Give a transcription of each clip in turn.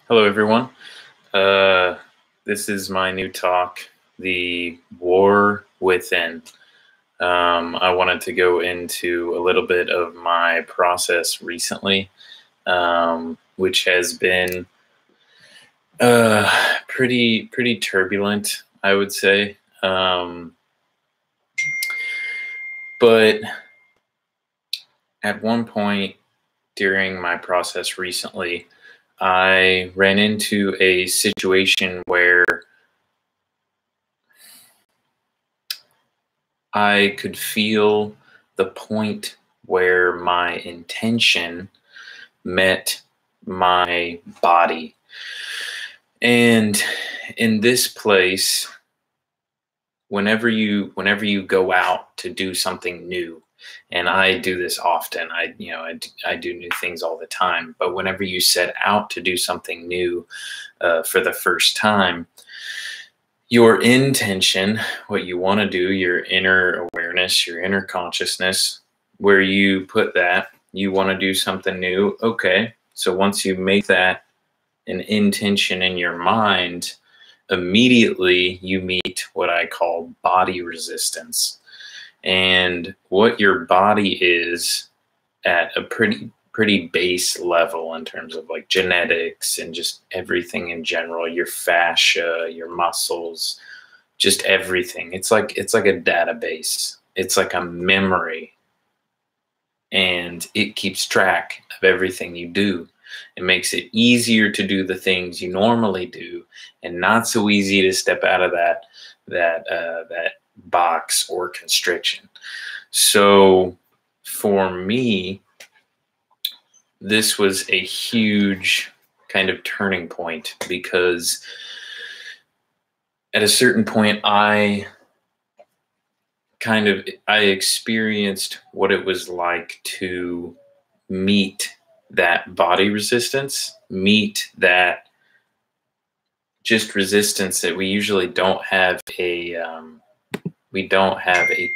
Hello, everyone. Uh, this is my new talk, The War Within. I wanted to go into a little bit of my process recently, which has been pretty turbulent, I would say. But at one point during my process recently, I ran into a situation where I could feel the point where my intention met my body. And in this place, whenever you go out to do something new, and I do this often, I do new things all the time, but whenever you set out to do something new for the first time, your intention, what you want to do, your inner awareness, your inner consciousness, where you put that, you want to do something new. Okay. So once you make that an intention in your mind, immediately you meet what I call body resistance. And what your body is at a pretty base level in terms of like genetics and just everything in general, your fascia, your muscles, just everything. It's like a database. It's like a memory, and it keeps track of everything you do. It makes it easier to do the things you normally do, and not so easy to step out of that box or constriction. So for me, this was a huge kind of turning point, because at a certain point I experienced what it was like to meet that body resistance, meet that just resistance that we usually don't have a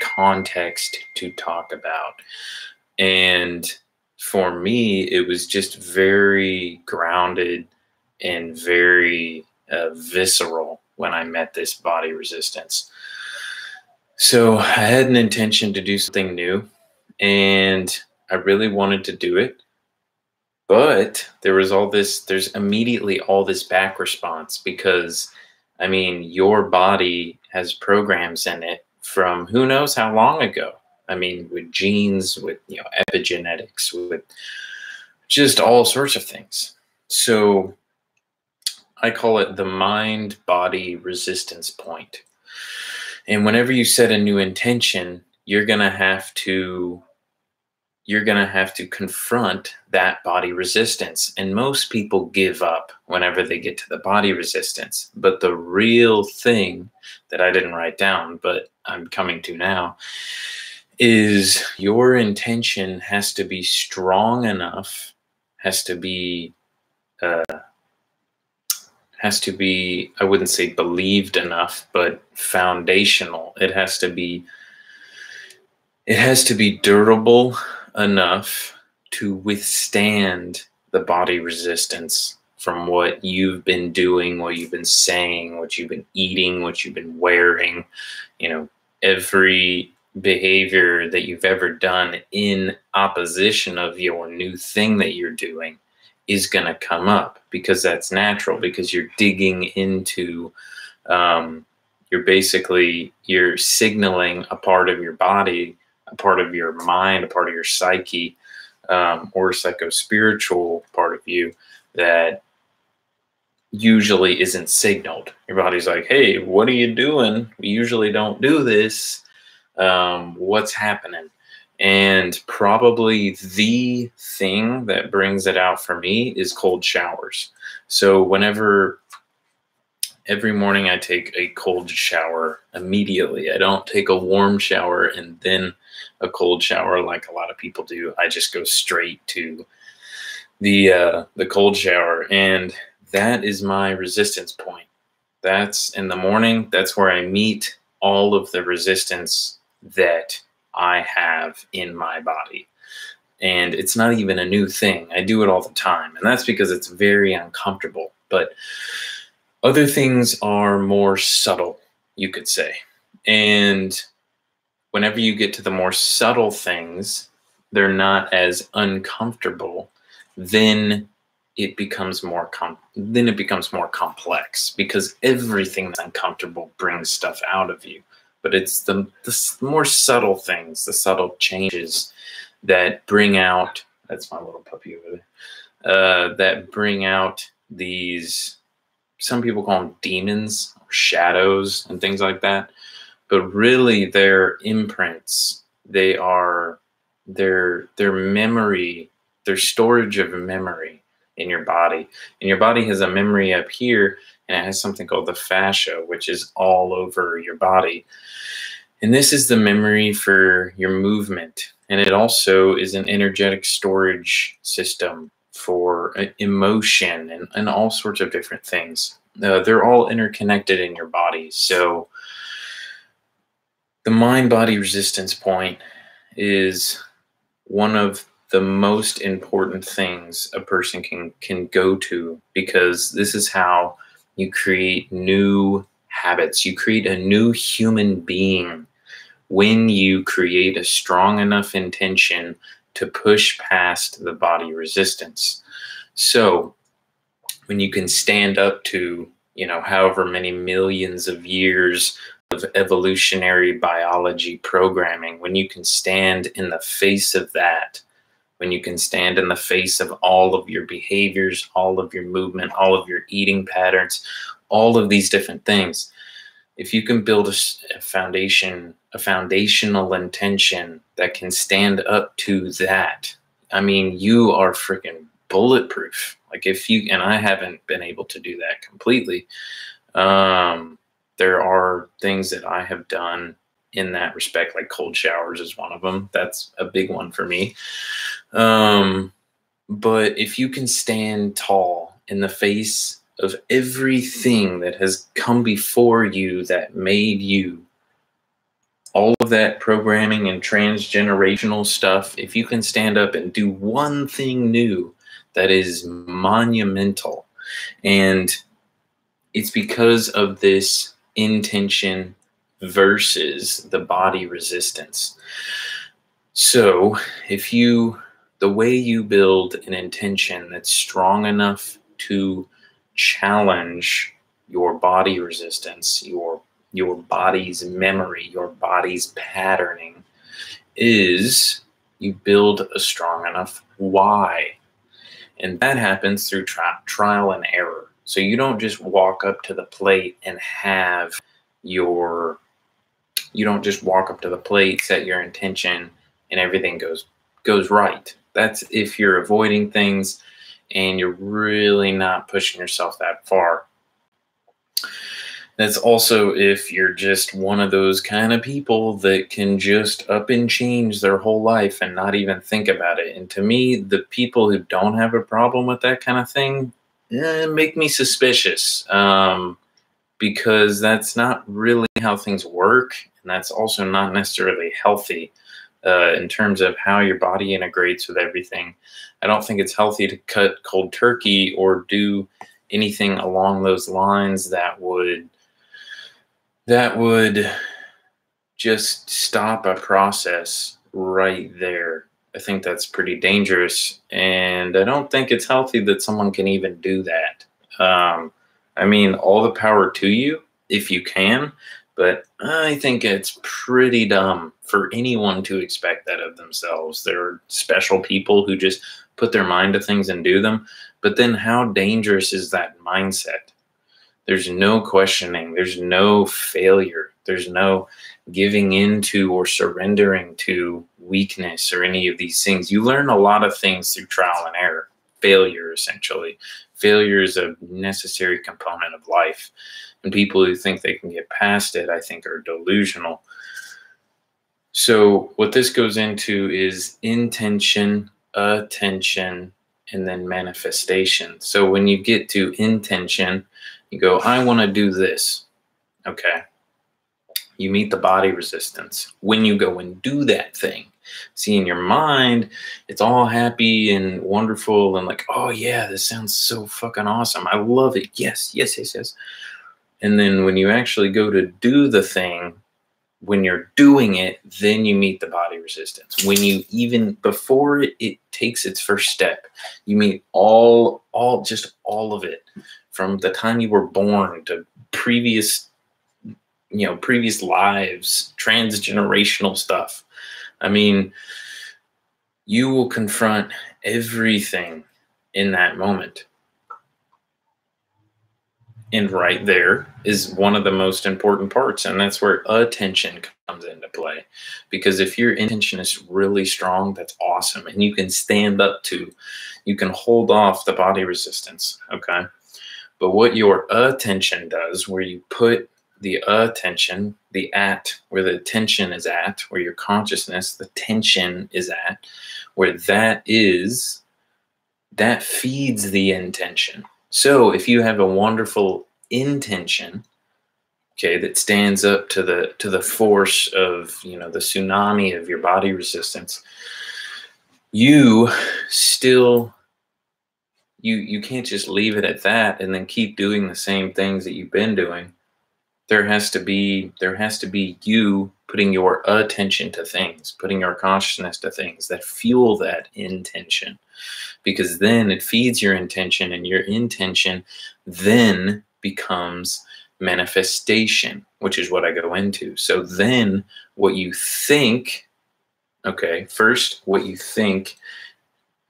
context to talk about. And for me, it was just very grounded and very visceral when I met this body resistance. So I had an intention to do something new, and I really wanted to do it. But there's immediately all this back response, because, I mean, your body has programs in it from who knows how long ago. I mean, with genes, with epigenetics, with just all sorts of things. So I call it the mind-body resistance point. And whenever you set a new intention, you're gonna have to confront that body resistance. And most people give up whenever they get to the body resistance. But the real thing that I didn't write down, but I'm coming to now, is your intention has to be strong enough, has to be, I wouldn't say believed enough, but foundational. It has to be durable enough to withstand the body resistance from what you've been doing, what you've been saying, what you've been eating, what you've been wearing, every behavior that you've ever done in opposition of your new thing that you're doing is going to come up, because that's natural, because you're digging into, you're signaling a part of your body, a part of your mind, a part of your psyche, or psycho-spiritual part of you that usually isn't signaled. Your body's like, hey, what are you doing? We usually don't do this. What's happening? And probably the thing that brings it out for me is cold showers. So every morning I take a cold shower immediately. I don't take a warm shower and then a cold shower like a lot of people do. I just go straight to the cold shower, and that is my resistance point. That's in the morning. That's where I meet all of the resistance that I have in my body. And it's not even a new thing. I do it all the time. And that's because it's very uncomfortable. But other things are more subtle, you could say. And whenever you get to the more subtle things, they're not as uncomfortable. Then it becomes more complex, because everything that's uncomfortable brings stuff out of you. But it's the more subtle things, the subtle changes that bring out, that's my little puppy over there, that bring out these, some people call them demons or shadows and things like that. But really they're imprints. They are their memory, their storage of memory in your body. And your body has a memory up here, and it has something called the fascia, which is all over your body. And this is the memory for your movement. And it also is an energetic storage system for emotion and all sorts of different things. They're all interconnected in your body. So the mind-body resistance point is one of the most important things a person can go to, because this is how you create new habits. You create a new human being when you create a strong enough intention to push past the body resistance. So when you can stand up to, however many millions of years of evolutionary biology programming, when you can stand in the face of that, when you can stand in the face of all of your behaviors, all of your movement, all of your eating patterns, all of these different things, if you can build a foundation, a foundational intention that can stand up to that, I mean, you are freaking bulletproof. Like and I haven't been able to do that completely. There are things that I have done in that respect, like cold showers is one of them. That's a big one for me. But if you can stand tall in the face of everything that has come before you that made you, all of that programming and transgenerational stuff, if you can stand up and do one thing new that is monumental, and it's because of this intention versus the body resistance. So the way you build an intention that's strong enough to challenge your body resistance, your body's memory, your body's patterning, is you build a strong enough why. And that happens through trial and error. So you don't just walk up to the plate and set your intention, and everything goes right. That's if you're avoiding things and you're really not pushing yourself that far. That's also if you're just one of those kind of people that can just up and change their whole life and not even think about it. And to me, the people who don't have a problem with that kind of thing make me suspicious, because that's not really how things work. And that's also not necessarily healthy in terms of how your body integrates with everything. I don't think it's healthy to cut cold turkey or do anything along those lines that would just stop a process right there. I think that's pretty dangerous, and I don't think it's healthy that someone can even do that. I mean, all the power to you if you can, but I think it's pretty dumb for anyone to expect that of themselves. There are special people who just put their mind to things and do them, but then how dangerous is that mindset? There's no questioning. There's no failure. There's no giving into or surrendering to weakness or any of these things. You learn a lot of things through trial and error. Failure, essentially. Failure is a necessary component of life. And people who think they can get past it, I think, are delusional. So what this goes into is intention, attention, and then manifestation. So when you get to intention, you go, I want to do this. Okay. You meet the body resistance. When you go and do that thing, See, in your mind, it's all happy and wonderful and like, oh yeah, this sounds so fucking awesome. I love it. Yes, yes, yes, yes. And then when you actually go to do the thing, when you're doing it, then you meet the body resistance. When you even before it takes its first step, you meet just all of it, from the time you were born to previous, previous lives, transgenerational stuff. I mean, you will confront everything in that moment. And right there is one of the most important parts. And that's where attention comes into play. Because if your intention is really strong, that's awesome. And you can stand up to, you can hold off the body resistance. Okay. But what your attention does, where you put the attention, where the attention is at, where your consciousness, the tension is at, where that is, that feeds the intention. So if you have a wonderful intention, okay, that stands up to the force of, the tsunami of your body resistance, you still, you can't just leave it at that and then keep doing the same things that you've been doing. There has to be you putting your attention to things, putting your consciousness to things that fuel that intention, because then it feeds your intention, and your intention then becomes manifestation, which is what I go into. So then what you think, okay, first what you think,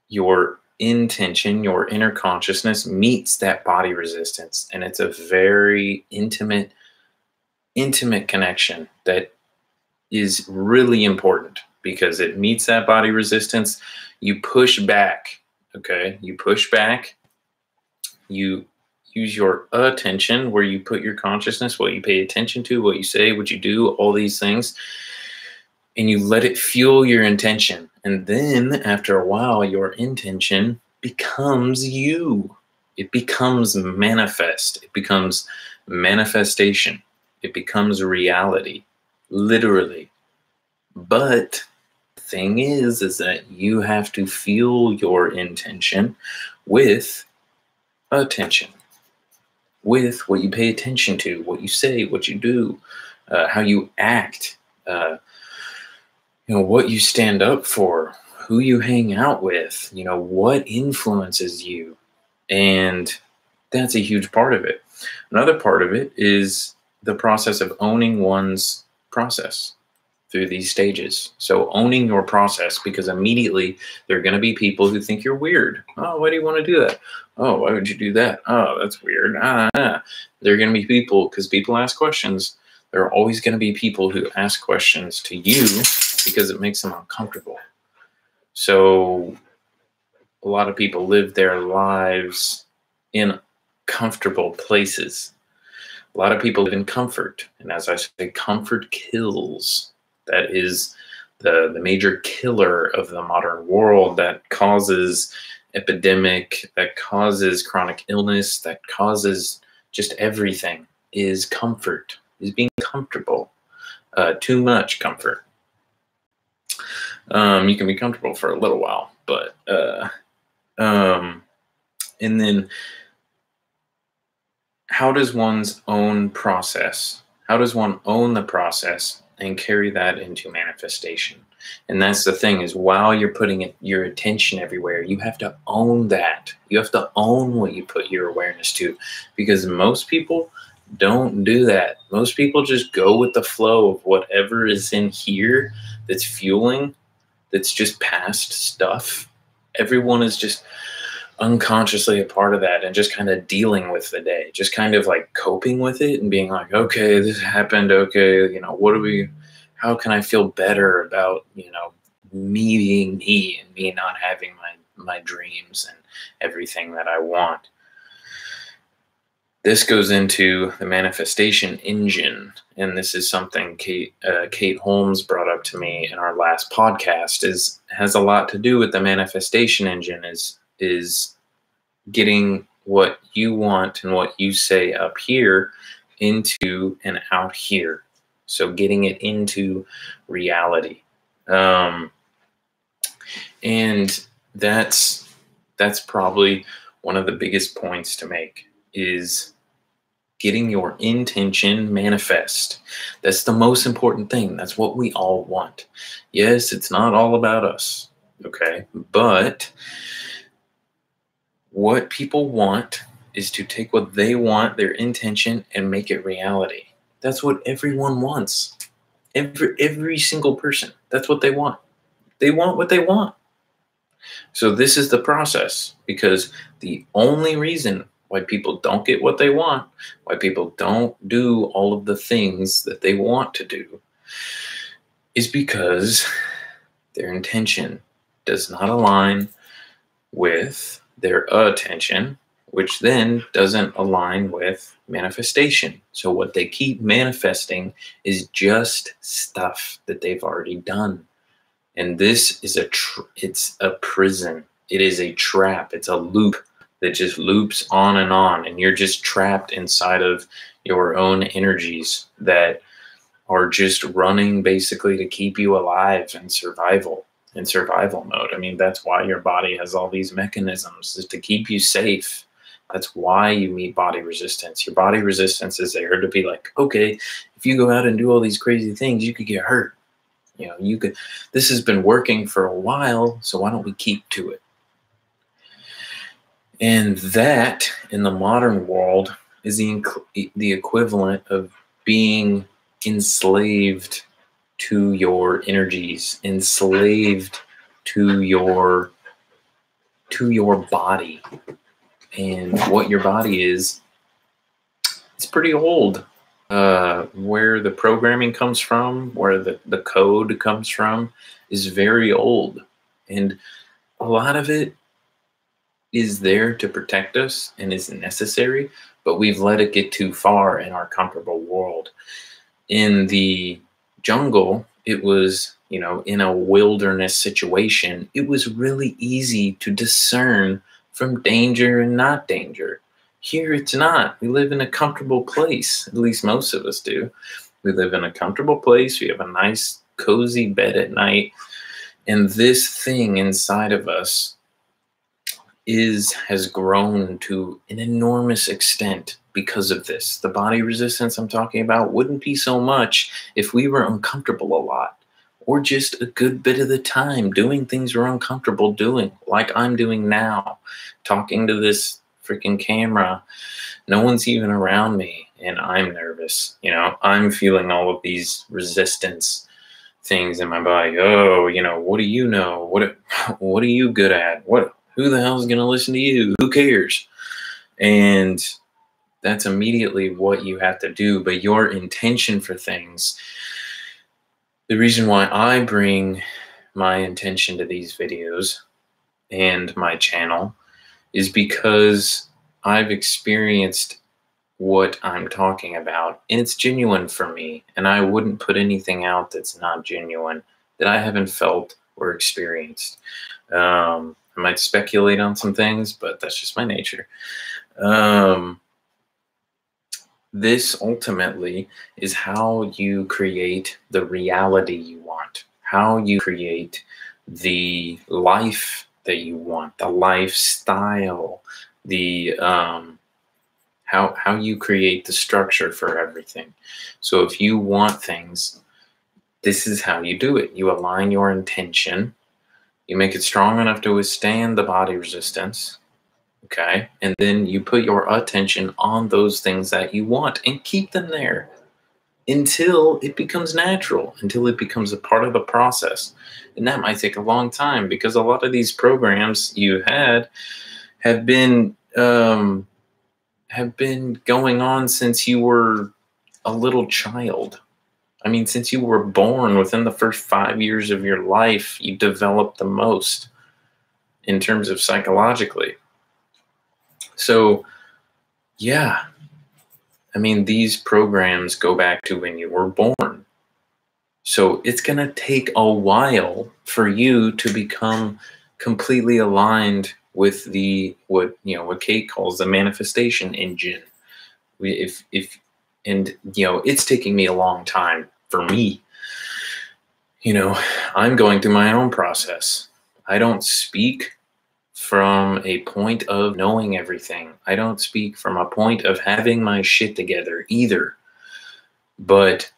your intention, your inner consciousness meets that body resistance, and it's a very intimate connection that is really important, because it meets that body resistance. You push back, okay? You push back. You use your attention, where you put your consciousness, what you pay attention to, what you say, what you do, all these things, and you let it fuel your intention. And then after a while, your intention becomes you. It becomes manifest. It becomes manifestation. It becomes reality, literally. But the thing is that you have to fuel your intention with attention, with what you pay attention to, what you say, what you do, how you act, what you stand up for, who you hang out with, what influences you. And that's a huge part of it. Another part of it is the process of owning one's process through these stages. So owning your process, because immediately there are going to be people who think you're weird. Oh, why do you want to do that? Oh, why would you do that? Oh, that's weird. There are going to be people, because people ask questions. There are always going to be people who ask questions to you because it makes them uncomfortable. So a lot of people live their lives in comfortable places. A lot of people live in comfort. And as I say, comfort kills. That is the major killer of the modern world, that causes epidemic, that causes chronic illness, that causes just everything, is comfort, is being comfortable. Too much comfort. You can be comfortable for a little while, but and then how does one's own process, how does one own the process and carry that into manifestation? And that's the thing, is while you're putting your attention everywhere, you have to own that. You have to own what you put your awareness to, because most people don't do that. Most people just go with the flow of whatever is in here that's fueling, that's just past stuff. Everyone is just unconsciously a part of that and just kind of dealing with the day, just kind of like coping with it and being like, okay, this happened. Okay, how can I feel better about, me being me and me not having my dreams and everything that I want? This goes into the manifestation engine. And this is something Kate Holmes brought up to me in our last podcast, has a lot to do with the manifestation engine, is getting what you want and what you say up here into and out here. So getting it into reality. And that's probably one of the biggest points to make, is getting your intention manifest. That's the most important thing. That's what we all want. Yes, it's not all about us, okay? But what people want is to take what they want, their intention, and make it reality. That's what everyone wants. Every single person. That's what they want. They want what they want. So this is the process, because the only reason why people don't get what they want, why people don't do all of the things that they want to do, is because their intention does not align with their attention, which then doesn't align with manifestation. So what they keep manifesting is just stuff that they've already done. And this is it's a prison. It is a trap. It's a loop that just loops on, and you're just trapped inside of your own energies that are just running basically to keep you alive in survival mode. I mean, that's why your body has all these mechanisms, is to keep you safe. That's why you meet body resistance. Your body resistance is there to be like, okay, if you go out and do all these crazy things, you could get hurt. You know, this has been working for a while, so why don't we keep to it? And that, in the modern world, is the equivalent of being enslaved to your energies, enslaved to your body. And what your body is, it's pretty old. Where the programming comes from, where the code comes from, is very old. And a lot of it is there to protect us and is necessary, but we've let it get too far in our comfortable world. In the jungle, it was, in a wilderness situation, it was really easy to discern from danger and not danger. Here it's not. We live in a comfortable place. At least most of us do. We live in a comfortable place. We have a nice, cozy bed at night. And this thing inside of us has grown to an enormous extent because of this. The body resistance I'm talking about wouldn't be so much if we were uncomfortable a lot, or just a good bit of the time doing things we're uncomfortable doing, like I'm doing now, talking to this freaking camera. No one's even around me, and I'm nervous. I'm feeling all of these resistance things in my body. Oh, what do you know? What are you good at? Who the hell is going to listen to you? Who cares? And that's immediately what you have to do. But your intention for things, the reason why I bring my intention to these videos and my channel is because I've experienced what I'm talking about, and it's genuine for me. And I wouldn't put anything out that's not genuine, that I haven't felt or experienced. I might speculate on some things, but that's just my nature. This ultimately is how you create the reality you want, how you create the life that you want, the lifestyle, the how you create the structure for everything. So if you want things, this is how you do it. You align your intention. You make it strong enough to withstand the body resistance, okay? And then you put your attention on those things that you want and keep them there until it becomes natural, until it becomes a part of the process. And that might take a long time, because a lot of these programs you had have been going on since you were a little child. I mean, since you were born, within the first 5 years of your life, you develop the most in terms of psychologically. So, yeah, I mean, these programs go back to when you were born. So it's going to take a while for you to become completely aligned with what Kate calls the manifestation engine. It's taking me a long time for me. I'm going through my own process. I don't speak from a point of knowing everything. I don't speak from a point of having my shit together either. But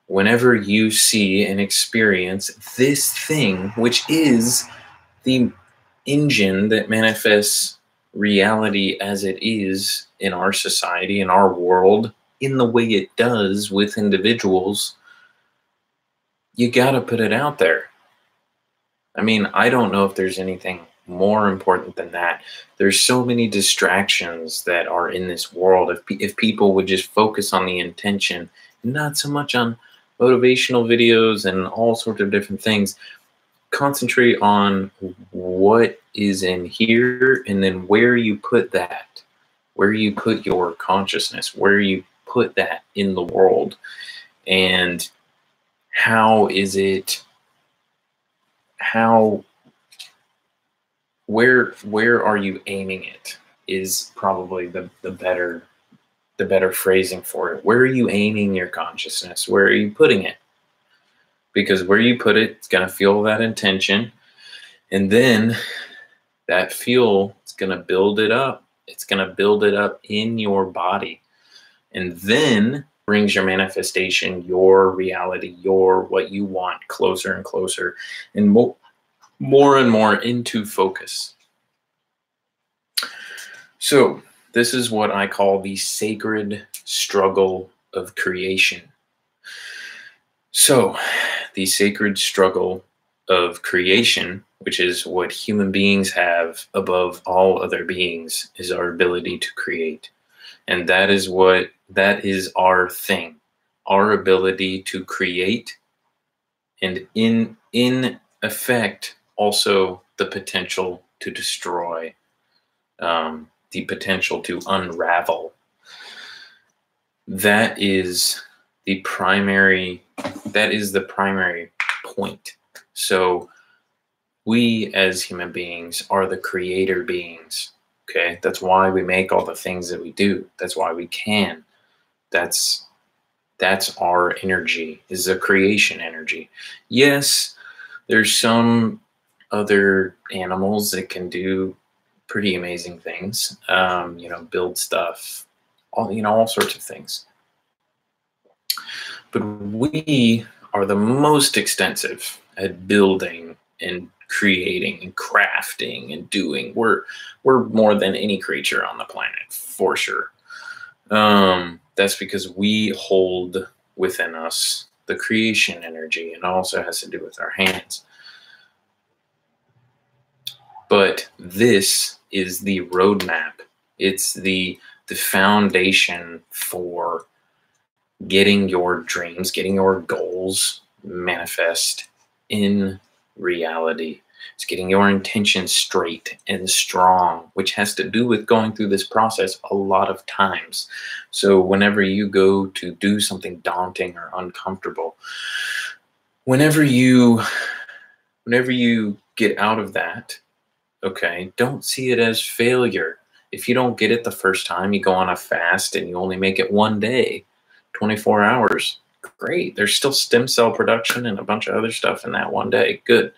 whenever you see and experience this thing, which is the engine that manifests reality as it is in our society, in our world, in the way it does with individuals, you got to put it out there. I mean, I don't know if there's anything more important than that. There's so many distractions that are in this world. If people would just focus on the intention, not so much on motivational videos and all sorts of different things, concentrate on what is in here, and then where you put that, where you put your consciousness, where you put that in the world, and how is it, where are you aiming it is probably the better phrasing for it. Where are you aiming your consciousness? Where are you putting it? Because where you put it, it's going to fuel that intention. And then that fuel is going to build it up. It's going to build it up in your body. And then brings your manifestation, your reality, your what you want closer and closer and more and more into focus. So this is what I call the sacred struggle of creation. So the sacred struggle of creation, which is what human beings have above all other beings, is our ability to create. And that is our thing, our ability to create, and in effect, also the potential to destroy, the potential to unravel. That is the primary point. So we as human beings are the creator beings. Okay, that's why we make all the things that we do. That's why we can. That's our energy, is the creation energy. Yes, there's some other animals that can do pretty amazing things. Build stuff, all sorts of things. But we are the most extensive at building and creating and crafting and doing. We're more than any creature on the planet, for sure. That's because we hold within us the creation energy, and also has to do with our hands. But this is the roadmap. It's the foundation for getting your dreams, getting your goals manifest in reality. It's getting your intention straight and strong, which has to do with going through this process a lot of times. So whenever you go to do something daunting or uncomfortable, whenever you get out of that, okay, don't see it as failure. If you don't get it the first time, you go on a fast and you only make it one day, 24 hours, great. There's still stem cell production and a bunch of other stuff in that one day. Good.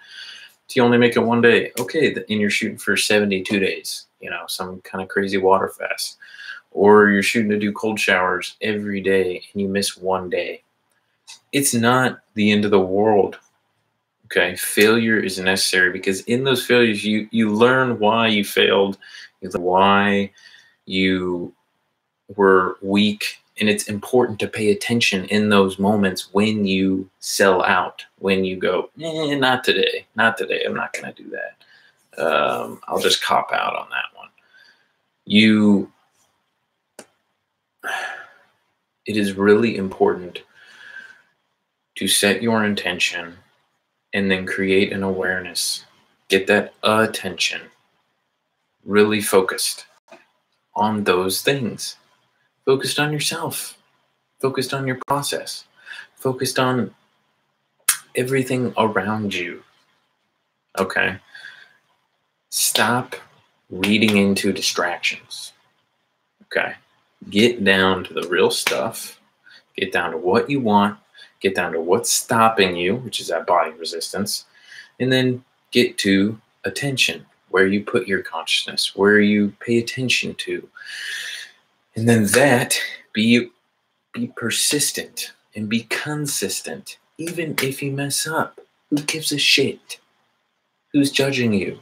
So you only make it one day. Okay, and you're shooting for 72 days, some kind of crazy water fast. Or you're shooting to do cold showers every day and you miss one day. It's not the end of the world. Okay, failure is necessary, because in those failures, you learn why you failed, you learn why you were weak, and it's important to pay attention in those moments when you sell out, when you go, not today, I'm not going to do that. I'll just cop out on that one. It is really important to set your intention and then create an awareness. Get that attention really focused on those things. Focused on yourself. Focused on your process. Focused on everything around you. Okay? Stop reading into distractions. Okay? Get down to the real stuff. Get down to what you want. Get down to what's stopping you, which is that body resistance, and then get to attention, where you put your consciousness, where you pay attention to. And then that, be persistent and be consistent. Even if you mess up, who gives a shit? Who's judging you?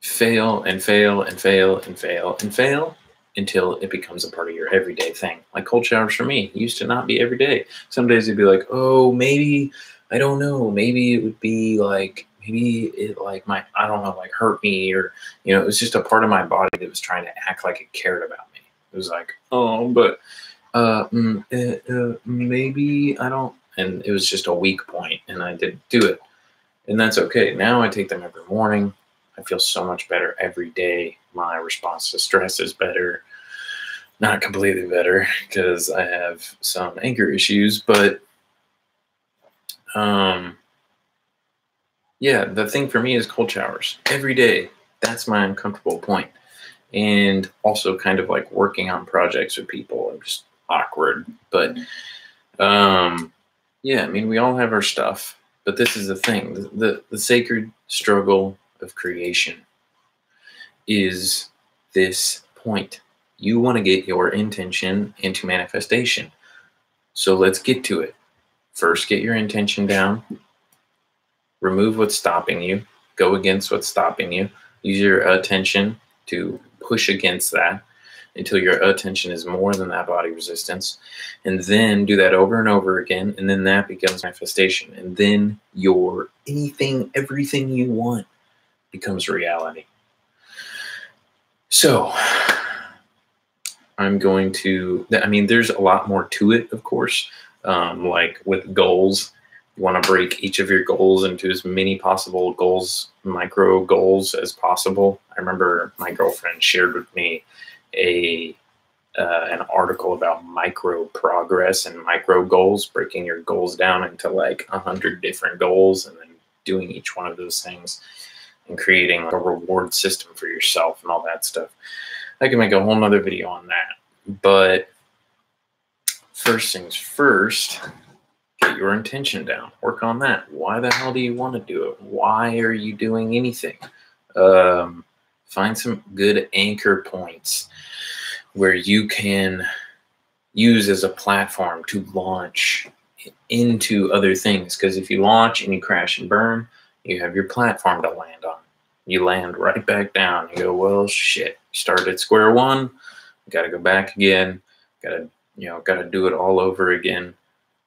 Fail and fail and fail and fail and fail until it becomes a part of your everyday thing. Like cold showers for me used to not be every day. Some days it'd be like, oh, maybe, I don't know, maybe it would be like, maybe it like might, I don't know, like hurt me, or, you know, it was just a part of my body that was trying to act like it cared about me. It was like, oh, but maybe I don't, and it was just a weak point, and I didn't do it, and that's okay. Now I take them every morning. I feel so much better every day. My response to stress is better. Not completely better because I have some anger issues, but yeah, the thing for me is cold showers every day. That's my uncomfortable point. And also kind of like working on projects with people. I'm just awkward. But yeah, I mean, we all have our stuff. But this is the thing. The sacred struggle of creation is this point. You want to get your intention into manifestation. So let's get to it. First, get your intention down. Remove what's stopping you. Go against what's stopping you. Use your attention to push against that until your attention is more than that body resistance. And then do that over and over again. And then that becomes manifestation. And then your anything, everything you want becomes reality. So I'm going to, I mean, there's a lot more to it, of course. Like with goals, you want to break each of your goals into as many possible goals, micro goals as possible. I remember my girlfriend shared with me an article about micro progress and micro goals, breaking your goals down into like 100 different goals and then doing each one of those things and creating like a reward system for yourself and all that stuff. I can make a whole nother video on that. But first things first, get your intention down. Work on that. Why the hell do you want to do it? Why are you doing anything? Find some good anchor points where you can use as a platform to launch into other things. Because if you launch and you crash and burn, you have your platform to land on. You land right back down. You go, well, shit. You started at square one. Got to go back again. Got to do it all over again.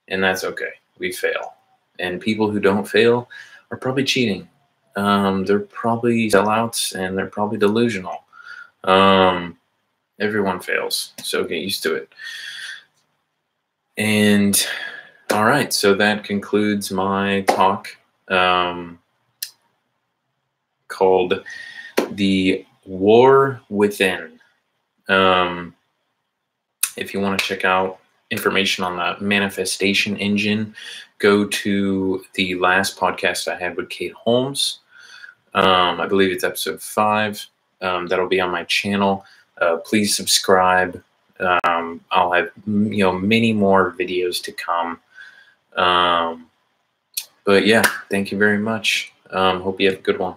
And that's okay. We fail. And people who don't fail are probably cheating. They're probably sellouts and they're probably delusional. Everyone fails. So get used to it. And all right. So that concludes my talk called The War Within. If you want to check out information on the manifestation engine, go to the last podcast I had with Kate Holmes. I believe it's episode 5. That'll be on my channel. Please subscribe. I'll have many more videos to come. But yeah, thank you very much. Hope you have a good one.